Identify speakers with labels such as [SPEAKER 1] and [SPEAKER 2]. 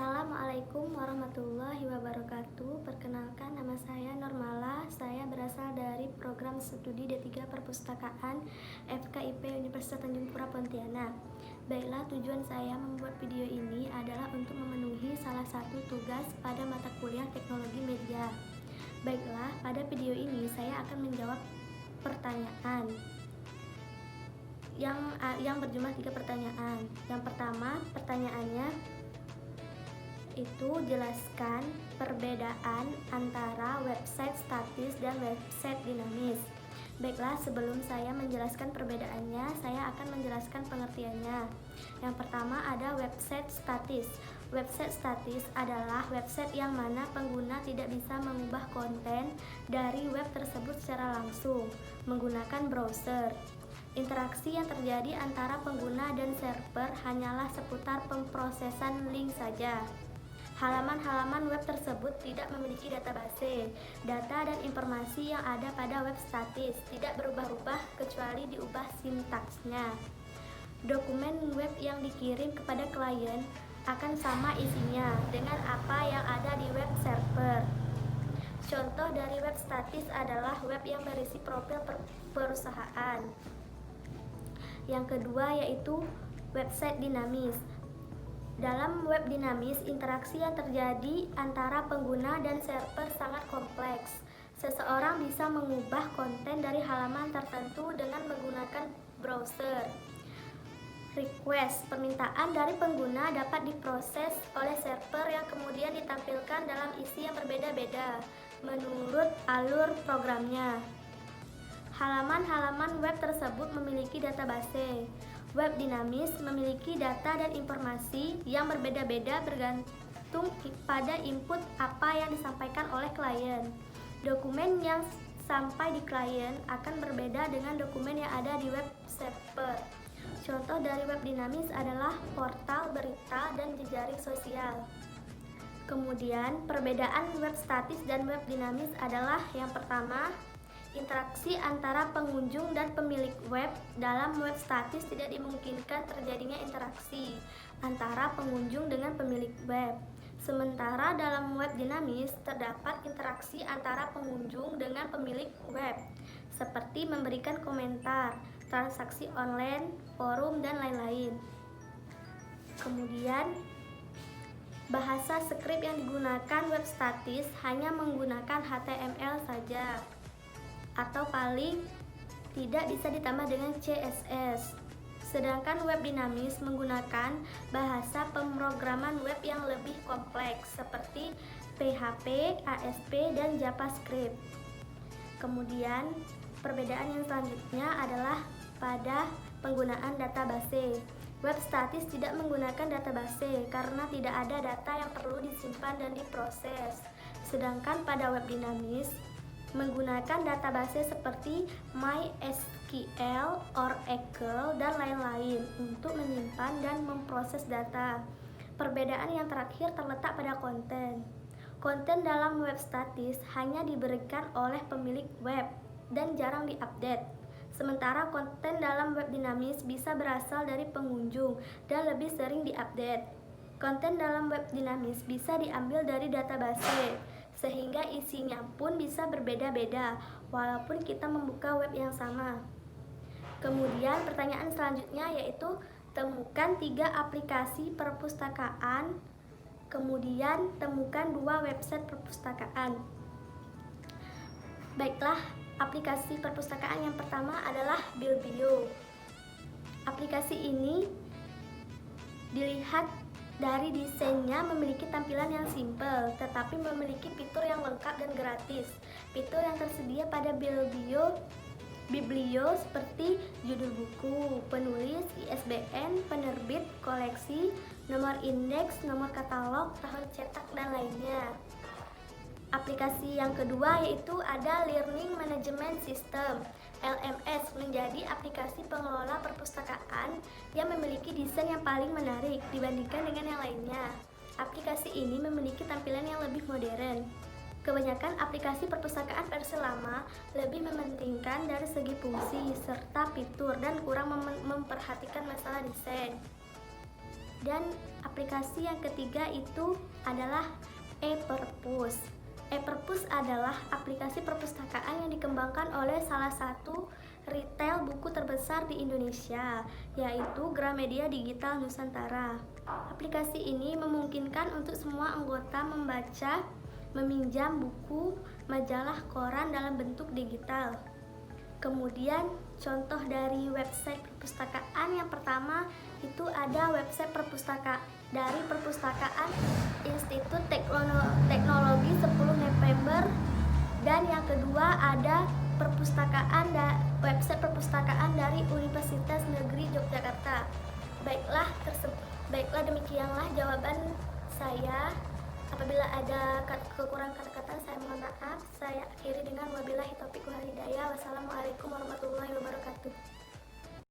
[SPEAKER 1] Assalamualaikum warahmatullahi wabarakatuh. Perkenalkan, nama saya Normala. Saya berasal dari program studi D3 Perpustakaan FKIP Universitas Tanjung Pura Pontianak. Baiklah, tujuan saya membuat video ini adalah untuk memenuhi salah satu tugas pada mata kuliah teknologi media. Baiklah, pada video ini saya akan menjawab pertanyaan yang berjumlah 3 pertanyaan. Yang pertama, pertanyaannya itu jelaskan perbedaan antara website statis dan website dinamis. Baiklah, sebelum saya menjelaskan perbedaannya, saya akan menjelaskan pengertiannya. Yang pertama ada website statis. Website statis adalah website yang mana pengguna tidak bisa mengubah konten dari web tersebut secara langsung menggunakan browser. Interaksi yang terjadi antara pengguna dan server hanyalah seputar pemrosesan link saja. Halaman-halaman web tersebut tidak memiliki database. Data dan informasi yang ada pada web statis tidak berubah-ubah kecuali diubah sintaksnya. Dokumen web yang dikirim kepada klien akan sama isinya dengan apa yang ada di web server. Contoh dari web statis adalah web yang berisi profil perusahaan. Yang kedua yaitu website dinamis. Dalam web dinamis, interaksi yang terjadi antara pengguna dan server sangat kompleks. Seseorang bisa mengubah konten dari halaman tertentu dengan menggunakan browser. Request, permintaan dari pengguna dapat diproses oleh server yang kemudian ditampilkan dalam isi yang berbeda-beda menurut alur programnya. Halaman-halaman web tersebut memiliki database. Web dinamis memiliki data dan informasi yang berbeda-beda bergantung pada input apa yang disampaikan oleh klien. Dokumen yang sampai di klien akan berbeda dengan dokumen yang ada di web server. Contoh dari web dinamis adalah portal berita dan jejaring sosial. Kemudian, perbedaan web statis dan web dinamis adalah yang pertama, interaksi antara pengunjung dan pemilik web. Dalam web statis tidak dimungkinkan terjadinya interaksi antara pengunjung dengan pemilik web. Sementara dalam web dinamis terdapat interaksi antara pengunjung dengan pemilik web, seperti memberikan komentar, transaksi online, forum, dan lain-lain. Kemudian, bahasa skrip yang digunakan web statis hanya menggunakan HTML saja, atau paling tidak bisa ditambah dengan CSS. Sedangkan web dinamis menggunakan bahasa pemrograman web yang lebih kompleks seperti PHP, ASP, dan JavaScript. Kemudian, perbedaan yang selanjutnya adalah pada penggunaan database. Web statis tidak menggunakan database karena tidak ada data yang perlu disimpan dan diproses. Sedangkan pada web dinamis menggunakan database seperti MySQL, Oracle, dan lain-lain untuk menyimpan dan memproses data. Perbedaan yang terakhir terletak pada konten. Konten dalam web statis hanya diberikan oleh pemilik web dan jarang diupdate. Sementara konten dalam web dinamis bisa berasal dari pengunjung dan lebih sering diupdate. Konten dalam web dinamis bisa diambil dari database, sehingga isinya pun bisa berbeda-beda walaupun kita membuka web yang sama. Kemudian pertanyaan selanjutnya yaitu temukan 3 aplikasi perpustakaan, kemudian temukan 2 website perpustakaan. Baiklah, aplikasi perpustakaan yang pertama adalah Bilbio. Aplikasi ini dilihat dari desainnya memiliki tampilan yang simpel, tetapi memiliki fitur yang lengkap dan gratis. Fitur yang tersedia pada Biblio seperti judul buku, penulis, ISBN, penerbit, koleksi, nomor indeks, nomor katalog, tahun cetak, dan lainnya. Aplikasi yang kedua yaitu ada Learning Management System. LMS menjadi aplikasi pengelola perpustakaan yang memiliki desain yang paling menarik dibandingkan dengan yang lainnya. Aplikasi ini memiliki tampilan yang lebih modern. Kebanyakan aplikasi perpustakaan versi lama lebih mementingkan dari segi fungsi serta fitur dan kurang memperhatikan masalah desain. Dan aplikasi yang ketiga itu adalah ePerpus. ePerpus adalah aplikasi perpustakaan yang dikembangkan oleh salah satu retail buku terbesar di Indonesia, yaitu Gramedia Digital Nusantara. Aplikasi ini memungkinkan untuk semua anggota membaca, meminjam buku, majalah, koran dalam bentuk digital. Kemudian contoh dari website perpustakaan yang pertama itu ada website dari Perpustakaan Institut Teknologi 10 November, dan yang kedua ada website perpustakaan dari Universitas Negeri Yogyakarta. Baiklah demikianlah jawaban saya. Apabila ada kekurangan kata-kata, saya mohon maaf. Saya akhiri dengan wabillahi taufiq wal hidayah. Wassalamualaikum warahmatullahi wabarakatuh.